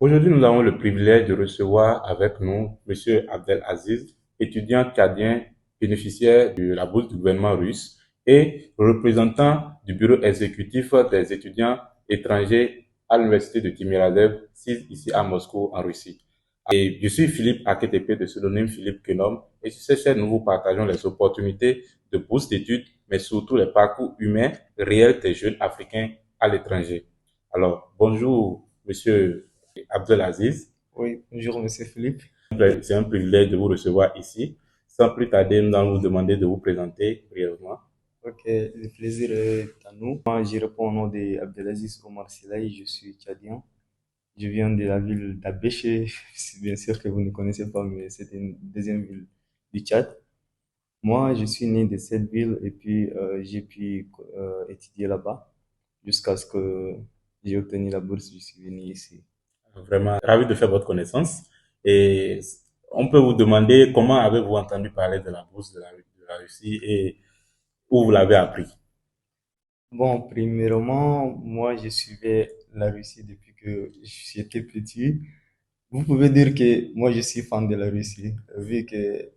Aujourd'hui, nous avons le privilège de recevoir avec nous Monsieur Abdelaziz, étudiant tchadien bénéficiaire de la bourse du gouvernement russe et représentant du bureau exécutif des étudiants étrangers à l'université de Timiryazev, ici à Moscou, en Russie. Et je suis Philippe Aketepe, de pseudonyme Philippe Kenom, et sur cette chaîne, nous vous partageons les opportunités de bourse d'études, mais surtout les parcours humains réels des jeunes africains à l'étranger. Alors, bonjour, Monsieur Abdelaziz. Oui, bonjour Monsieur Philippe. C'est un privilège de vous recevoir ici. Sans plus tarder, nous allons vous demander de vous présenter brièvement. Ok, le plaisir est à nous. Moi, je réponds au nom d'Abdelaziz Omar Silaï, je suis tchadien. Je viens de la ville d'Abéché. Bien sûr que vous ne connaissez pas, mais c'est une deuxième ville du Tchad. Moi, je suis né de cette ville et puis j'ai pu étudier là-bas jusqu'à ce que j'ai obtenu la bourse. Je suis venu ici. Vraiment ravi de faire votre connaissance. Et on peut vous demander comment avez-vous entendu parler de la bourse de la Russie et où vous l'avez appris. Bon, premièrement, moi, je suivais la Russie depuis que j'étais petit. Vous pouvez dire que moi je suis fan de la Russie, vu que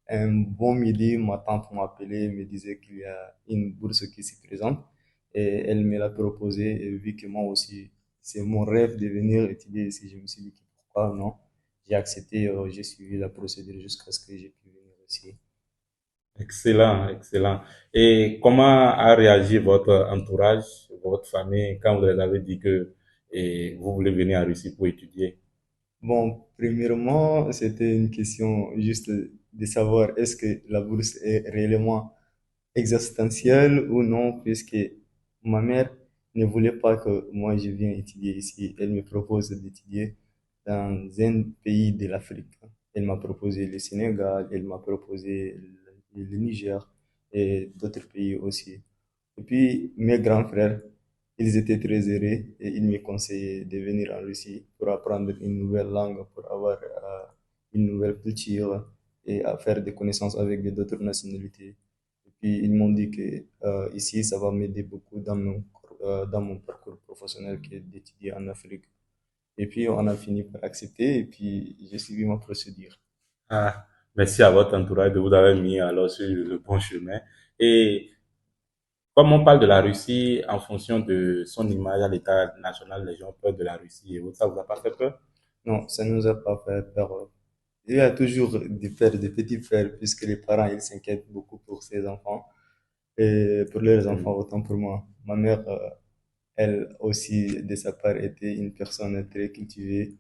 un bon midi, ma tante m'a appelé, me disait qu'il y a une bourse qui se présente et elle me l'a proposé et vu que moi aussi c'est mon rêve de venir étudier ici, je me suis dit que pourquoi non. J'ai accepté, j'ai suivi la procédure jusqu'à ce que j'ai pu venir ici. Excellent, excellent. Et comment a réagi votre entourage, votre famille, quand vous leur avez dit que vous voulez venir en Russie pour étudier? Bon, premièrement, c'était une question juste de savoir est-ce que la bourse est réellement existentielle ou non, puisque ma mère ne voulait pas que moi je vienne étudier ici. Elle me propose d'étudier dans un pays de l'Afrique. Elle m'a proposé le Sénégal, elle m'a proposé le Niger et d'autres pays aussi. Et puis mes grands frères, ils étaient très heureux et ils me conseillaient de venir en Russie pour apprendre une nouvelle langue, pour avoir une nouvelle culture et à faire des connaissances avec d'autres nationalités. Et puis ils m'ont dit que ici, ça va m'aider beaucoup dans mon parcours professionnel qui est d'étudier en Afrique. Et puis on a fini par accepter et puis j'ai suivi ma procédure. Ah, merci à votre entourage de vous avoir mis alors sur le bon chemin. Et comme on parle de la Russie en fonction de son image à l'état national, les gens ont peur de la Russie et ça vous a pas fait peur? Non, ça ne nous a pas fait peur. Il y a toujours des pères, des petits frères, puisque les parents, ils s'inquiètent beaucoup pour ses enfants et pour leurs enfants, Hmm. autant pour moi. Ma mère, elle aussi, de sa part, était une personne très cultivée,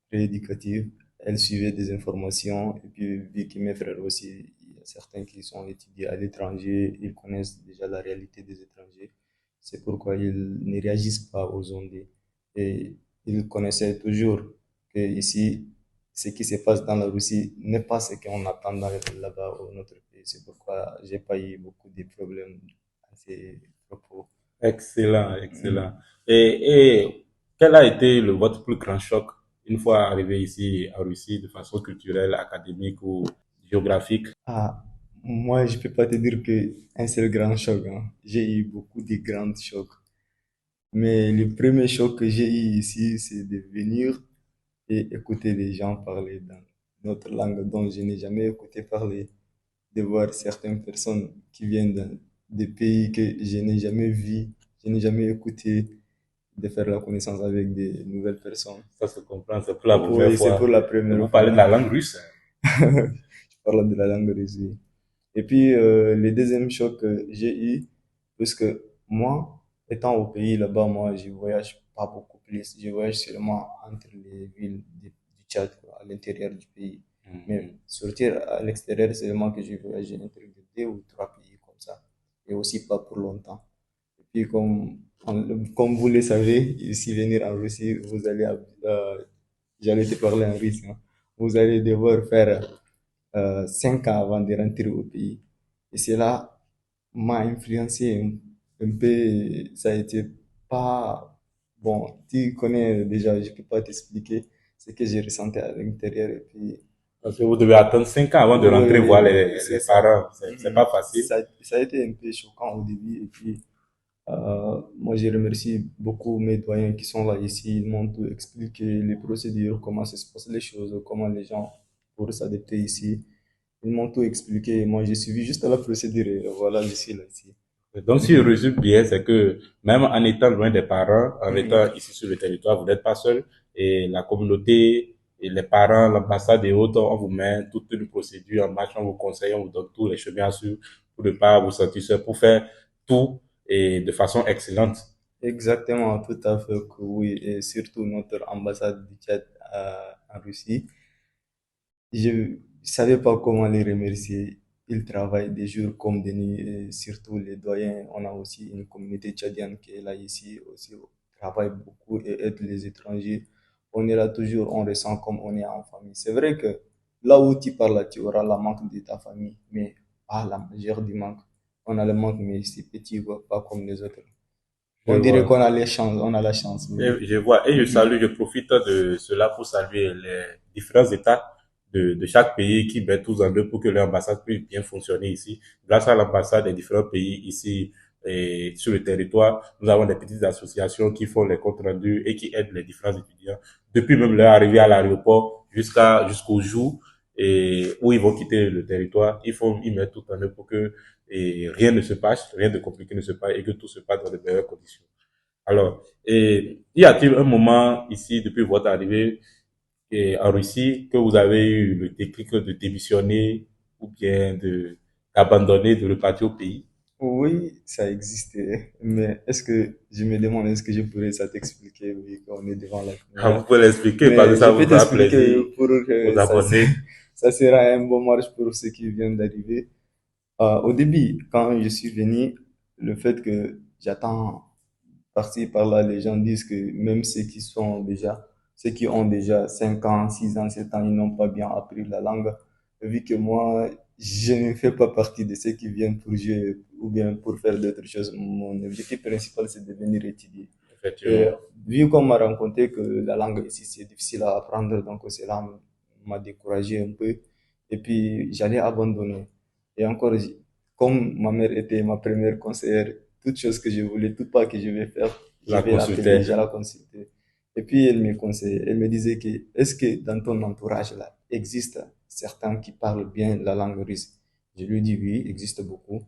très éducative. Elle suivait des informations et puis, vu que mes frères aussi, il y a certains qui sont étudiés à l'étranger, ils connaissent déjà la réalité des étrangers. C'est pourquoi ils ne réagissent pas aux ondes. Et ils connaissaient toujours que ici, ce qui se passe dans la Russie n'est pas ce qu'on attend là-bas ou notre pays. C'est pourquoi j'ai pas eu beaucoup de problèmes à ces propos. Excellent, Mm. excellent. Et quel a été votre plus grand choc une fois arrivé ici en Russie de façon culturelle, académique ou géographique? Ah, moi, je peux pas te dire que un seul grand choc, hein. J'ai eu beaucoup de grands chocs. Mais le premier choc que j'ai eu ici, c'est de venir et écouter les gens parler dans notre langue dont je n'ai jamais écouté parler, de voir certaines personnes qui viennent des pays que je n'ai jamais vus, je n'ai jamais écouté, de faire la connaissance avec des nouvelles personnes. Ça se comprend, c'est pour la première Oui, c'est pour fois. la Et première vous parlez de fois. la langue russe. Je parle de la langue russe. Oui. Et puis, le deuxième choc que j'ai eu, puisque moi, étant au pays là-bas, moi, je voyage pas beaucoup plus. Je voyage seulement entre les villes du Tchad, quoi, à l'intérieur du pays. Mais Mhm. sortir à l'extérieur, c'est seulement que je voyage entre deux ou trois pays comme ça. Et aussi pas pour longtemps. Et puis, comme vous le savez, ici, venir en Russie, j'allais te parler en russe, hein. Vous allez devoir faire 5 ans avant de rentrer au pays. Et cela m'a influencé un peu. Ça a été pas bon. Tu connais déjà, je peux pas t'expliquer ce que j'ai ressenti à l'intérieur. Et puis, Parce que vous devez attendre 5 ans avant de rentrer voir oui, c'est les ça. parents. C'est Mhm. pas facile. Ça a été un peu choquant au début. Et puis, Moi, je remercie beaucoup mes doyens qui sont là ici. Ils m'ont tout expliqué, les procédures, comment ça se passe les choses, comment les gens pourraient s'adapter ici. Ils m'ont tout expliqué. Moi, j'ai suivi juste la procédure et voilà, je suis là ici. Donc, si je résume bien, c'est que même en étant loin des parents, en Mhm. étant ici sur le territoire, vous n'êtes pas seul et la communauté et les parents, l'ambassade et autres, on vous met toute une procédure en marche, on vous conseille, on vous donne tous les chemins à suivre pour ne pas vous sentir seul, pour faire tout et de façon excellente. Exactement, tout à fait que oui. Et surtout notre ambassade du Tchad en Russie. Je ne savais pas comment les remercier. Ils travaillent des jours comme des nuits, et surtout les doyens. On a aussi une communauté tchadienne qui est là ici, aussi travaille beaucoup et aide les étrangers. On est là toujours, on ressent comme on est en famille. C'est vrai que là où tu parles, tu auras la manque de ta famille, mais pas la majeure du manque. On a le manque, mais c'est petit, quoi, pas comme les autres. Je On dirait qu'on vois. a les chances, on a la chance, oui. Et je vois, et je Mhm. salue, je profite de cela pour saluer les différents États de chaque pays qui mettent tous en œuvre pour que l'ambassade puisse bien fonctionner ici. Grâce à l'ambassade des différents pays ici et sur le territoire, nous avons des petites associations qui font les comptes rendus et qui aident les différents étudiants depuis même leur arrivée à l'aéroport jusqu'au jour et où ils vont quitter le territoire. Ils mettent tout en œuvre pour que rien ne se passe, rien de compliqué ne se passe et que tout se passe dans de meilleures conditions. Alors, y a-t-il un moment ici, depuis votre arrivée en Russie, que vous avez eu le déclic de démissionner ou bien d'abandonner, de repartir au pays? Oui, ça existait, mais est-ce que je me demande, est-ce que je pourrais ça t'expliquer, oui, quand on est devant la Ah, vous caméra, pouvez l'expliquer parce que mais ça je vous peux fera t'expliquer plaisir pour aux que abonnés. ça sera un bon marche pour ceux qui viennent d'arriver. Au début, quand je suis venu, le fait que j'attends par-ci, par-là, les gens disent que même ceux qui ont déjà 5 ans, 6 ans, 7 ans, ils n'ont pas bien appris la langue. Vu que moi, je ne fais pas partie de ceux qui viennent pour jouer ou bien pour faire d'autres choses. Mon objectif principal, c'est de venir étudier. Et Effectivement. vu qu'on m'a rencontré que la langue ici, c'est difficile à apprendre, donc cela m'a découragé un peu. Et puis, j'allais abandonner. Et encore, comme ma mère était ma première conseillère, toute chose que je voulais, tout pas que je vais faire, je La vais l'appeler, consulter. je la consulter. Et puis, elle me conseillait, elle me disait que, est-ce que dans ton entourage, là, existe certains qui parlent bien la langue russe? Je lui dis oui, existe beaucoup.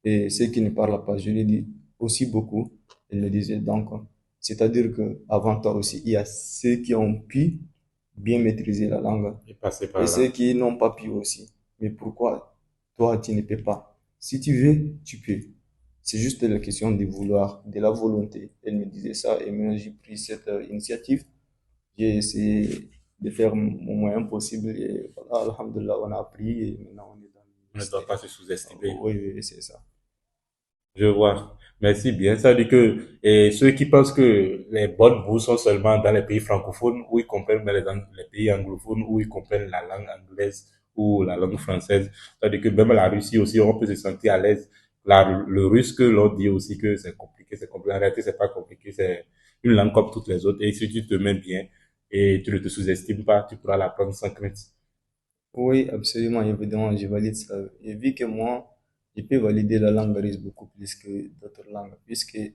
Et ceux qui ne parlent pas, je lui dis aussi beaucoup. Elle me disait donc, c'est-à-dire que avant toi aussi, il y a ceux qui ont pu bien maîtriser la langue Et passer et par ceux là. qui n'ont pas pu aussi. Mais pourquoi toi, tu ne peux pas? Si tu veux, tu peux. C'est juste la question de vouloir, de la volonté. Elle me disait ça et moi, j'ai pris cette initiative. J'ai essayé de faire mon moyen possible et voilà, alhamdulillah, on a appris et maintenant on est dans On ne doit l'université. pas se sous-estimer. Oui, oui, c'est ça. Je vois. Merci bien. Ça veut dire que et ceux qui pensent que les bonnes bourses sont seulement dans les pays francophones où ils comprennent mais les pays anglophones où ils comprennent la langue anglaise ou la langue française. Ça veut dire que même la Russie aussi, on peut se sentir à l'aise. Le russe que l'on dit aussi que c'est compliqué, c'est compliqué. En réalité, c'est pas compliqué, c'est une langue comme toutes les autres. Et si tu te mets bien et tu ne te sous-estimes pas, tu pourras l'apprendre sans crainte. Oui, absolument, évidemment, je valide ça. Et vu que moi, je peux valider la langue russe beaucoup plus que d'autres langues, puisque c'est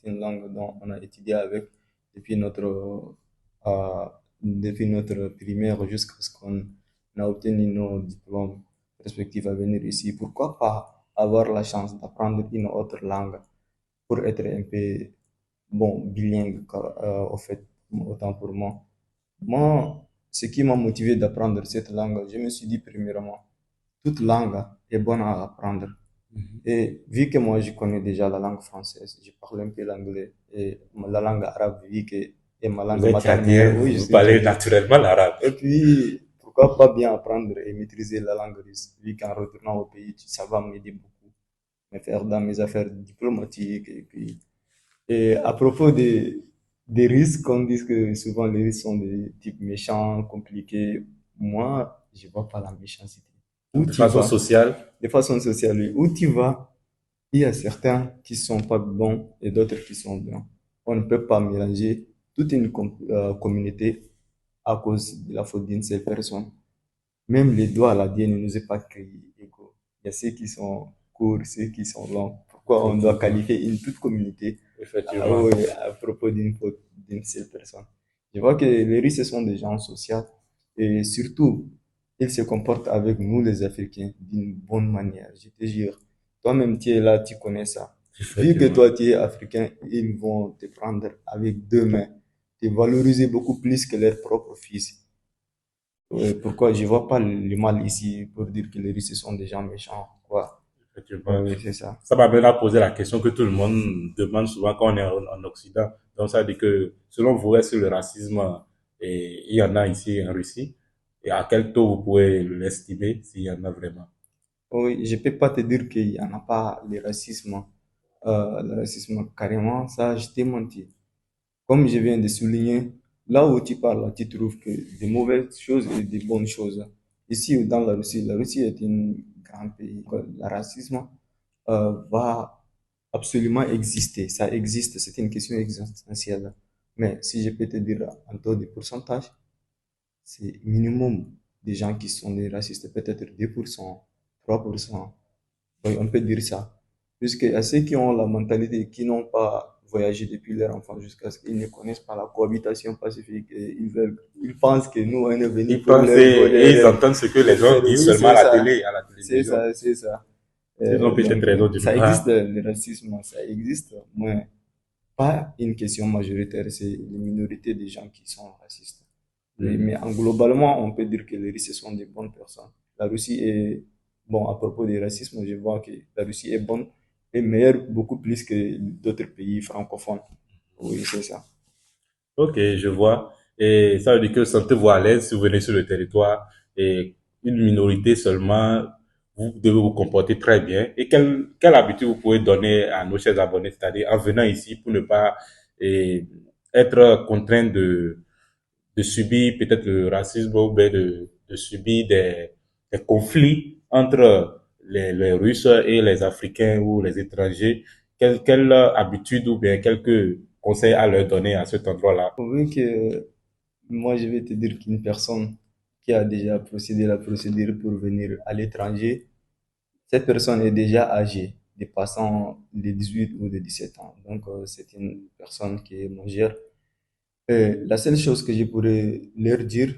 une langue dont on a étudié avec depuis euh, depuis notre primaire jusqu'à ce qu'on a obtenu nos diplômes respectifs à venir ici. Pourquoi pas avoir la chance d'apprendre une autre langue pour être un peu, bon, bilingue, au fait, autant pour moi. Moi, ce qui m'a motivé d'apprendre cette langue, je me suis dit premièrement, toute langue est bonne à apprendre. Et vu que moi, je connais déjà la langue française, je parle un peu l'anglais et la langue arabe, vu que est ma Vous langue êtes maternelle, tchadien, oui, je vous suis parlez tchadien. naturellement l'arabe. Et puis, pourquoi pas bien apprendre et maîtriser la langue russe, vu qu'en retournant au pays, ça va m'aider beaucoup, me faire dans mes affaires diplomatiques et puis et à propos des risques, on dit que souvent les risques sont des types méchants, compliqués. Moi, je vois pas la méchanceté. Où De tu façon vas, sociale, de façon sociale, oui. Où tu vas, il y a certains qui sont pas bons et d'autres qui sont bons. On ne peut pas mélanger toute une communauté à cause de la faute d'une seule personne. Même les doigts, la Dieu ne nous est pas créés égaux. Il y a ceux qui sont courts, ceux qui sont longs. Pourquoi on doit Effectivement. qualifier une toute communauté Effectivement. oui, à propos d'une faute d'une seule personne? Je vois que les Russes sont des gens sociaux et surtout, ils se comportent avec nous, les Africains, d'une bonne manière. Je te jure, toi-même, tu es là, tu connais ça. Vu que Effectivement. toi, tu es africain, ils vont te prendre avec deux mains, te valoriser beaucoup plus que leur propre fils. Pourquoi je vois pas le mal ici pour dire que les Russes sont des gens méchants, quoi. Effectivement. Oui, c'est ça. Ça m'amène à poser la question que tout le monde demande souvent quand on est en Occident. Donc, ça veut dire que, selon vous, est-ce que le racisme, il y en a ici en Russie? Et à quel taux vous pouvez l'estimer s'il y en a vraiment? Oui, je peux pas te dire qu'il y en a pas le racisme carrément, ça, je t'ai menti. Comme je viens de souligner, là où tu parles, tu trouves que des mauvaises choses et des bonnes choses. Ici, dans la Russie est un grand pays. Le racisme va absolument exister. Ça existe, c'est une question existentielle. Mais si je peux te dire en taux de pourcentage, c'est minimum des gens qui sont des racistes, peut-être 2%, 3%. Oui, on peut dire ça. Puisque à ceux qui ont la mentalité, qui n'ont pas voyagé depuis leur enfance jusqu'à ce qu'ils ne connaissent pas la cohabitation pacifique, et ils pensent que nous, on est venus Ils pour pensent leur voler, et ils entendent ce que les gens disent oui, seulement à c'est la ça. télé, à la C'est télévision. ça, c'est ça. Ils ont peut-être Donc, raison de le ça existe, croire. le racisme, ça existe, mais pas une question majoritaire, c'est les minorités des gens qui sont racistes. Hmm. Mais globalement, on peut dire que les Russes sont des bonnes personnes. La Russie est, bon, à propos du racisme, je vois que la Russie est bonne et meilleure beaucoup plus que d'autres pays francophones. Oui, c'est ça. Ok, je vois. Et ça veut dire que sentez-vous à l'aise si vous venez sur le territoire et une minorité seulement, vous devez vous comporter très bien. Et quelle habitude vous pouvez donner à nos chers abonnés, c'est-à-dire en venant ici pour ne pas eh, être contraint de subir peut-être le racisme ou bien de subir des conflits entre les Russes et les Africains ou les étrangers. Quelle habitude ou bien quelques conseils à leur donner à cet endroit-là? Oui que moi, je vais te dire qu'une personne qui a déjà procédé la procédure pour venir à l'étranger, cette personne est déjà âgée, dépassant les 18 ou les 17 ans. Donc, c'est une personne qui est majeure. La seule chose que je pourrais leur dire,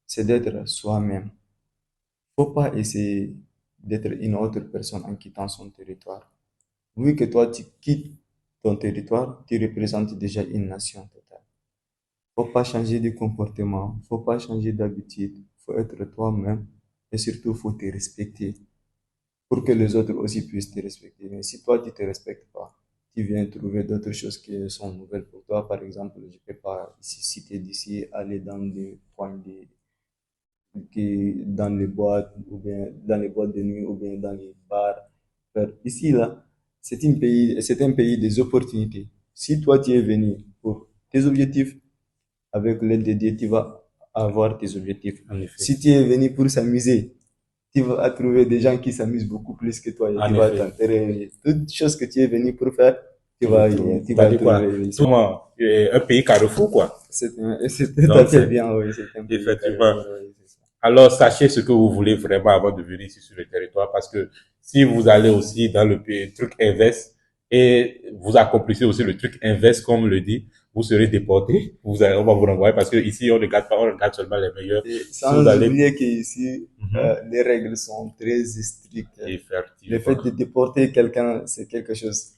c'est d'être soi-même. Faut pas essayer d'être une autre personne en quittant son territoire. Vu que toi, tu quittes ton territoire, tu représentes déjà une nation totale. Faut pas changer de comportement, faut pas changer d'habitude, faut être toi-même et surtout faut te respecter pour que les autres aussi puissent te respecter. Mais si toi, tu te respectes pas, tu viens trouver d'autres choses qui sont nouvelles pour toi. Par exemple, je peux pas ici citer d'ici aller dans des points dans les boîtes ou bien dans les boîtes de nuit ou bien dans les bars. Ici, là, c'est un pays des opportunités. Si toi, tu es venu pour tes objectifs, avec l'aide de Dieu, tu vas avoir tes objectifs. En effet. Si tu es venu pour s'amuser, tu vas trouver des gens qui s'amusent beaucoup plus que toi et tu En vas effet. t'enterrer. Toute chose que tu es venu pour faire, Tu veux trouver. tu vas C'est-à-dire quoi? trouver Tout ici. le monde, un pays carrefour, quoi. C'est tout à Donc, fait c'est bien, oui, c'est un pays effectivement. carrefour, oui, c'est ça. Alors, sachez ce que vous voulez vraiment avant de venir ici sur le territoire, parce que si vous allez aussi dans le pays, truc inverse, et vous accomplissez aussi le truc inverse, comme le dit, vous serez déporté, on va vous renvoyer, parce que ici, on ne garde pas, on regarde seulement les meilleurs. Et Si vous sans allez, oublier qu'ici, mhm, les règles sont très strictes. Le fait effectivement. de déporter quelqu'un, c'est quelque chose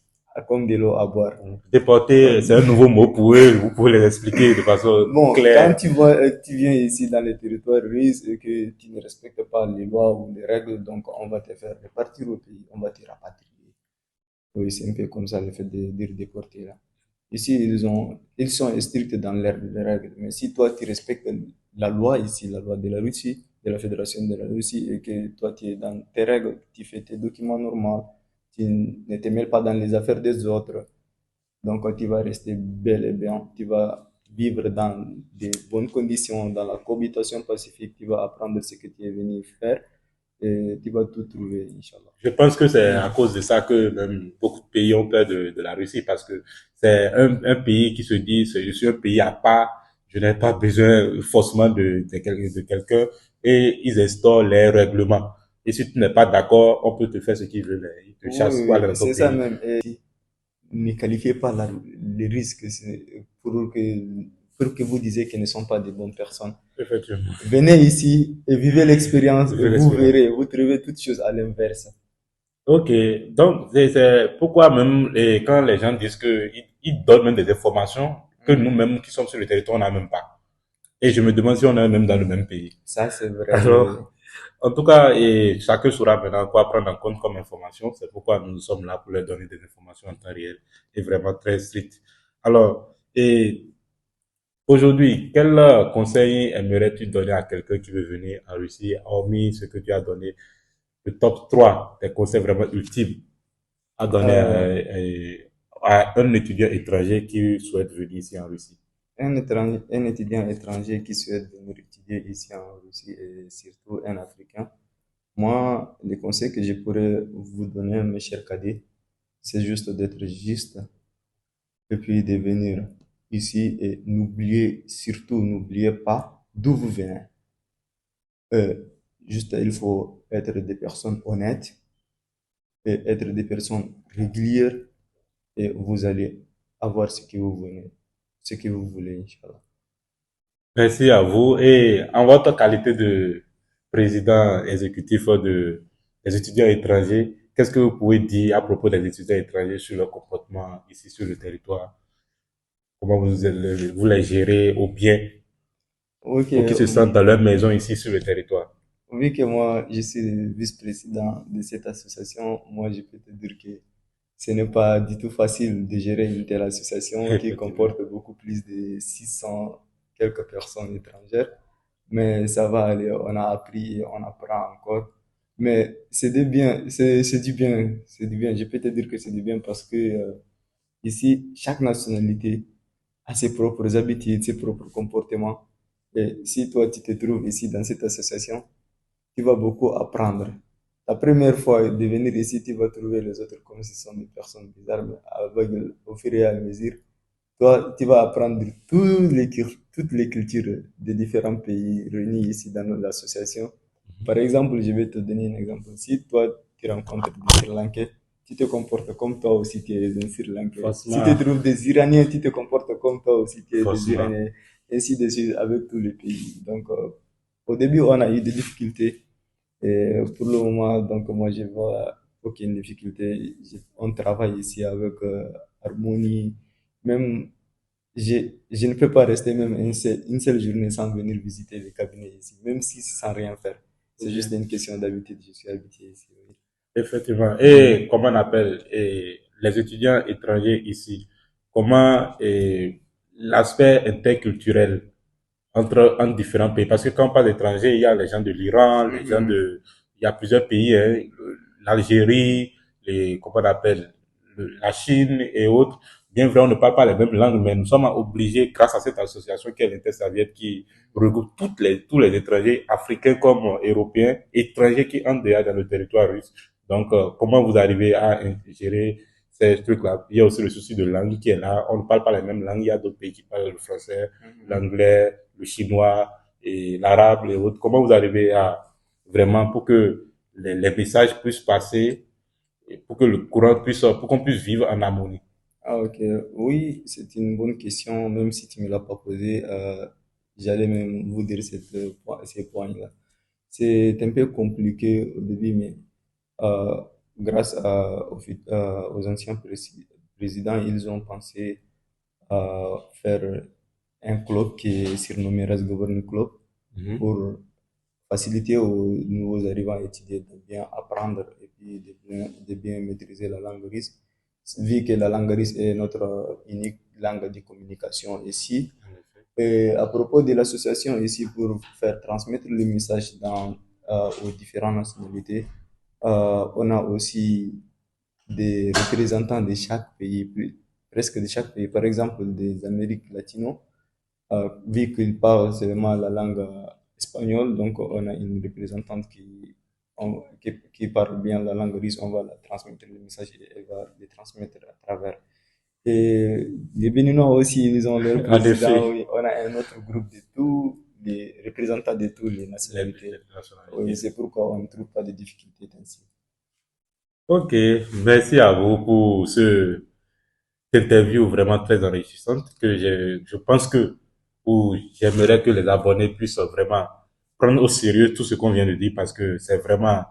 comme de l'eau à boire. Déporté, c'est un nouveau mot pour eux, vous pouvez les expliquer de façon Bon, quand claire. tu viens ici dans le territoire russe et que tu ne respectes pas les lois ou les règles, donc on va te faire repartir au pays, on va te rapatrier. Oui, c'est un peu comme ça le fait de dire déporter là. Ici, ils sont stricts dans les règles. Mais si toi, tu respectes la loi ici, la loi de la Russie, de la Fédération de la Russie, et que toi, tu es dans tes règles, tu fais tes documents normaux, tu ne te mêles pas dans les affaires des autres, donc tu vas rester bel et bien, tu vas vivre dans de bonnes conditions, dans la cohabitation pacifique, tu vas apprendre ce que tu es venu faire et tu vas tout trouver, Inch'Allah. Je pense que c'est à cause de ça que même beaucoup de pays ont peur de la Russie parce que c'est un pays qui se dit, je suis un pays à part, je n'ai pas besoin forcément de quelqu'un et ils instaurent les règlements. Et si tu n'es pas d'accord, on peut te faire ce qu'ils veulent. Ils te Oui, chassent pour aller oui, dans ton c'est ça pays. même. Et ne qualifiez pas les risques pour que vous disiez qu'ils ne sont pas des bonnes personnes. Effectivement. Venez ici et vivez l'expérience Je et fais vous l'expérience. verrez, vous trouvez toutes choses à l'inverse. Ok, donc c'est pourquoi même quand les gens disent que ils donnent même des informations que Mhm. nous-mêmes qui sommes sur le territoire, on n'a même pas. Et je me demande si on est même dans le même pays. Ça, c'est vrai, oui. Alors, en tout cas, et chacun saura maintenant quoi prendre en compte comme information. C'est pourquoi nous sommes là pour leur donner des informations en temps réel et vraiment très strictes. Alors, et aujourd'hui, quel conseil aimerais-tu donner à quelqu'un qui veut venir en Russie, hormis ce que tu as donné, le top 3 des conseils vraiment ultimes à donner Euh, à un étudiant étranger qui souhaite venir ici en Russie? un étudiant étranger qui souhaite venir étudier ici en Russie et surtout un Africain, moi, les conseils que je pourrais vous donner, mes chers cadets, c'est juste d'être juste et puis de venir ici et n'oubliez pas d'où vous venez. Euh, Juste, il faut être des personnes honnêtes et être des personnes régulières et vous allez avoir ce que vous voulez, Inch'Allah. Merci à vous. Et en votre qualité de président exécutif des étudiants étrangers, qu'est-ce que vous pouvez dire à propos des étudiants étrangers sur leur comportement ici sur le territoire? Comment vous les gérez au bien Ok, pour qu'ils se sentent dans leur maison ici sur le territoire? vu que moi, je suis le vice-président de cette association, moi, je peux te dire que ce n'est pas du tout facile de gérer une telle association qui Effectivement. comporte beaucoup plus de 600 quelques personnes étrangères. Mais ça va aller, on a appris et on apprend encore. Mais c'est du bien, c'est du bien, c'est du bien. Je peux te dire que c'est du bien parce que ici, chaque nationalité a ses propres habitudes, ses propres comportements. Et si toi, tu te trouves ici dans cette association, tu vas beaucoup apprendre. La première fois de venir ici, tu vas trouver les autres comme si ce sont des personnes bizarres, mais au fur et à mesure, toi, tu vas apprendre toutes les cultures des différents pays réunis ici dans l'association. Par exemple, je vais te donner un exemple. Si toi, tu rencontres des Sri Lankais, tu te comportes comme toi aussi, tu es un Sri Lankais. Si tu Forcément, trouves des Iraniens, tu te comportes comme toi aussi, tu es des forcément. Iraniens. Ainsi de suite avec tous les pays. Donc, au début, on a eu des difficultés. Et pour le moment, donc, moi, je vois aucune difficulté. On travaille ici avec harmonie. Même je ne peux pas rester même une seule journée sans venir visiter les cabinets ici, même si c'est sans rien faire. C'est juste une question d'habitude. Je suis habitué ici. Oui. Effectivement. Mhm. Et comment on appelle les étudiants étrangers ici? Comment l'aspect interculturel entre différents pays? Parce que quand on parle d'étrangers, il y a les gens de l'Iran, les gens Mhm. il y a plusieurs pays, hein, l'Algérie, comment on appelle, la Chine et autres. Bien vrai, on ne parle pas les mêmes langues, mais nous sommes obligés, grâce à cette association qui est l'Intersaviette, qui regroupe tous les étrangers, africains comme européens, étrangers qui entrent déjà dans le territoire russe. Donc, comment vous arrivez à gérer ces trucs-là? Il y a aussi le souci de langue qui est là. On ne parle pas les mêmes langues. Il y a d'autres pays qui parlent le français, Mhm. l'anglais, le chinois et l'arabe et autres. Comment vous arrivez à vraiment pour que les messages puissent passer et pour que le courant puisse, pour qu'on puisse vivre en harmonie? Ah, ok. Oui, c'est une bonne question, même si tu ne me l'as pas posée. J'allais même vous dire ces points-là. C'est un peu compliqué au début, mais euh, grâce aux anciens présidents, ils ont pensé à faire un club qui est surnommé Ras Government Club Mhm. pour faciliter aux nouveaux arrivants à étudier, de bien apprendre et puis de bien maîtriser la langue russe, vu que la langue russe est notre unique langue de communication ici. En effet. Et à propos de l'association ici, pour faire transmettre le message aux différentes nationalités, on a aussi des représentants de chaque pays, presque de chaque pays, par exemple des Amériques latino, vu qu'ils parlent seulement la langue espagnole, donc on a une représentante qui parle bien la langue russe, on va la transmettre le message et elle va le transmettre à travers. Et les Béninois aussi, ils ont leur En président, effet. oui. On a un autre groupe de tout, les représentants de toutes les les nationalités. Oui, nationalités. c'est pourquoi on ne trouve pas de difficultés ainsi. Ok, merci à vous pour cette interview vraiment très enrichissante que je pense que ou j'aimerais que les abonnés puissent vraiment prendre au sérieux tout ce qu'on vient de dire parce que c'est vraiment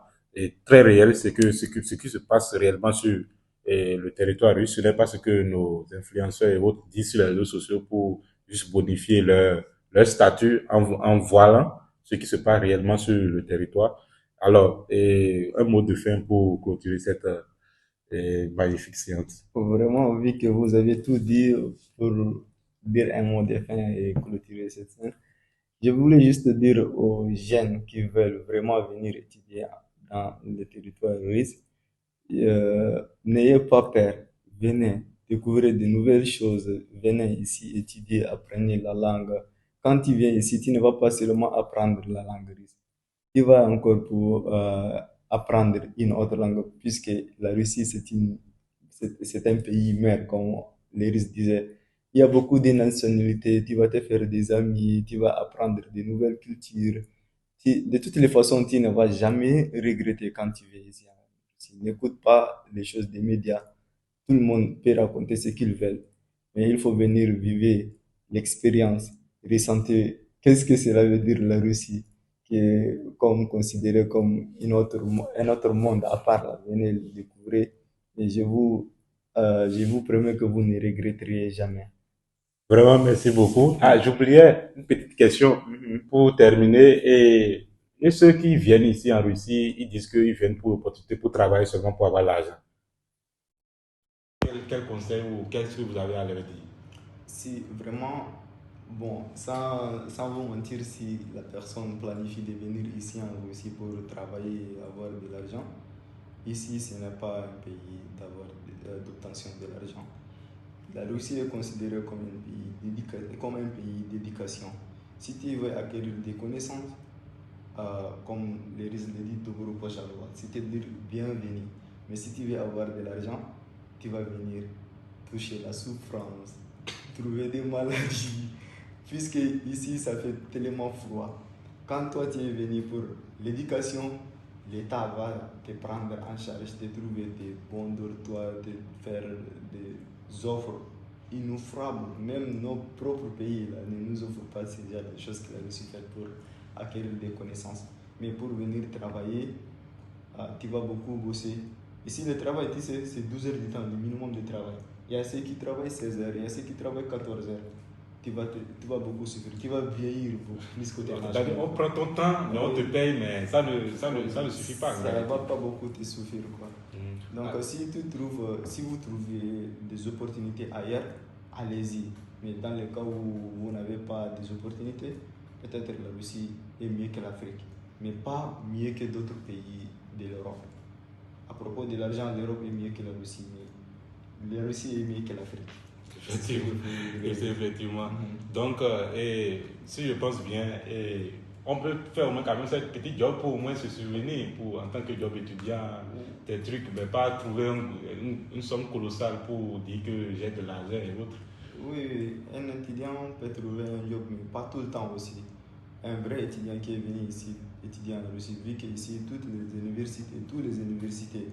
très réel ce qui se passe réellement sur le territoire russe. Ce n'est pas ce que nos influenceurs et autres disent sur les réseaux sociaux pour juste bonifier leur statut en voilant ce qui se passe réellement sur le territoire. Alors, un mot de fin pour clôturer cette magnifique séance. Vraiment, vu que vous avez tout dit pour dire un mot de fin et clôturer cette scène, je voulais juste dire aux jeunes qui veulent vraiment venir étudier dans le territoire russe, n'ayez pas peur, venez découvrir de nouvelles choses, venez ici étudier, apprenez la langue. Quand tu viens ici, tu ne vas pas seulement apprendre la langue russe, tu vas encore pour apprendre une autre langue, puisque la Russie, c'est un pays mère, comme les Russes disaient. Il y a beaucoup de nationalités, tu vas te faire des amis, tu vas apprendre de nouvelles cultures. De toutes les façons, tu ne vas jamais regretter quand tu viens ici. N'écoute pas les choses des médias. Tout le monde peut raconter ce qu'ils veulent, mais il faut venir vivre l'expérience, ressentir qu'est-ce que cela veut dire la Russie, qui est comme considéré comme un autre monde à part. Là. Venez le découvrir et je vous promets que vous ne regretterez jamais. Vraiment, merci beaucoup. Ah, j'oubliais une petite question Mhm. pour terminer. Et ceux qui viennent ici en Russie, ils disent qu'ils viennent pour l'opportunité, pour travailler seulement pour avoir l'argent. Quel conseil ou qu'est-ce que vous avez à leur dire? Si vraiment, bon, sans vous mentir, si la personne planifie de venir ici en Russie pour travailler et avoir de l'argent, ici ce n'est pas un pays d'obtention de l'argent. La Russie est considérée comme un pays comme un pays d'éducation. Si tu veux acquérir des connaissances, comme les Russes le disent, Dobro Pochalova, c'est-à-dire bienvenue. Mais si tu veux avoir de l'argent, tu vas venir toucher la souffrance, trouver des maladies, puisque ici ça fait tellement froid. Quand toi tu es venu pour l'éducation, l'État va te prendre en charge, te trouver des bons dortoirs, te faire des offres inoubliables. Même nos propres pays là, ne nous offrent pas ces genre de choses que la Russie fait pour acquérir des connaissances. Mais pour venir travailler, tu vas beaucoup bosser. Ici, le travail, tu sais, c'est 12 heures de temps, le minimum de travail. Il y a ceux qui travaillent 16 heures, il y a ceux qui travaillent 14 heures. Tu vas beaucoup souffrir, tu vas vieillir beaucoup plus que tes âges. C'est-à-dire, on prend ton temps, mais on te Oui, paye, mais ça ne suffit pas en ça ne réalité. va pas beaucoup te souffrir, quoi. Donc, Ah, si vous trouvez des opportunités ailleurs, allez-y. Mais dans le cas où vous n'avez pas des opportunités, peut-être la Russie est mieux que l'Afrique, mais pas mieux que d'autres pays de l'Europe. À propos de l'argent, l'Europe est mieux que la Russie, mais la Russie est mieux que l'Afrique. C'est ce que je effectivement. veux Et dire. c'est effectivement. Mhm. Donc, et, si je pense bien, on peut faire au moins quand même ce petit job pour au moins se souvenir, pour, en tant que job étudiant, des trucs, mais pas trouver une somme colossale pour dire que j'ai de l'argent et autres. Oui, oui, un étudiant peut trouver un job, mais pas tout le temps aussi. Un vrai étudiant qui est venu ici étudier en Russie, vu qu'ici, toutes les universités,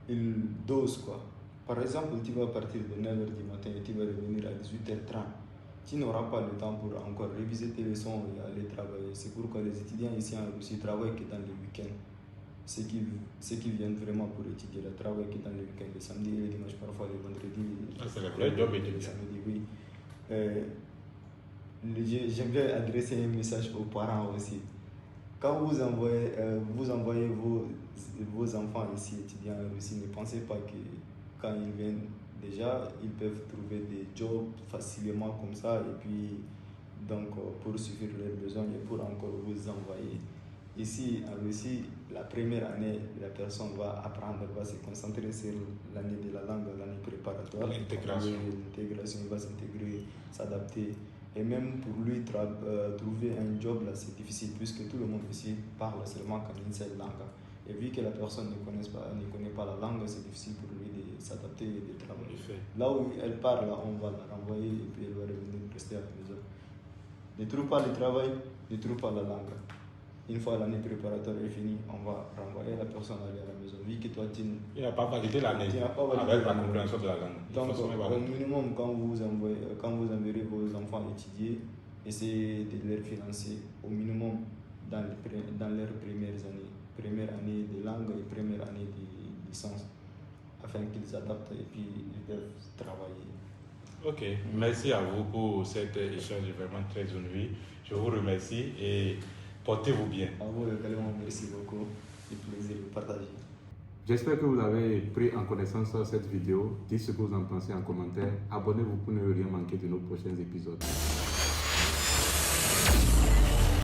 ils dosent quoi. Par exemple, tu vas partir de 9 heures du matin et tu vas revenir à 18h30. Tu n'auras pas le temps pour encore réviser tes leçons et aller travailler. C'est pourquoi les étudiants ici en Russie travaillent que dans les week-ends. Ceux qui viennent vraiment pour étudier le travail que dans les week-ends, les samedis et les dimanches, parfois les vendredis Ah, c'est le et vrai job les étudiant. samedis, oui. Euh, J'aimerais adresser un message aux parents aussi. Quand vous envoyez vos enfants ici étudiants en Russie, ne pensez pas que quand ils viennent, déjà, ils peuvent trouver des jobs facilement comme ça et puis donc pour suivre leurs besoins et pour encore vous envoyer. Ici, en Russie, la première année, la personne va apprendre, va se concentrer sur l'année de la langue, l'année préparatoire. L'intégration. L'intégration, il va s'intégrer, s'adapter. Et même pour lui, trouver un job, là, c'est difficile puisque tout le monde ici parle seulement qu'en une seule langue. Et vu que la personne ne connaît pas la langue, c'est difficile pour lui de s'adapter et de En travailler. effet. Là où elle parle, là, on va la renvoyer et puis elle va revenir rester à la maison. ne trouve pas le travail, ne trouve pas la langue. Une fois l'année préparatoire est finie, on va renvoyer la personne à aller à la maison. Vu que toi, il n'a pas validé l'année tu n'as pas validé avec la l'année. compréhension de la langue. Donc, au minimum, quand vous enverrez vos enfants étudier, essayez de les financer au minimum dans leurs première année de langue et première année de licence, afin qu'ils s'adaptent et puis ils peuvent travailler. Ok, merci à vous pour cet échange vraiment très honoré. Je vous remercie et portez-vous bien. À vous également, merci beaucoup. C'est un plaisir de partager. J'espère que vous avez pris en connaissance cette vidéo. Dites ce que vous en pensez en commentaire. Abonnez-vous pour ne rien manquer de nos prochains épisodes.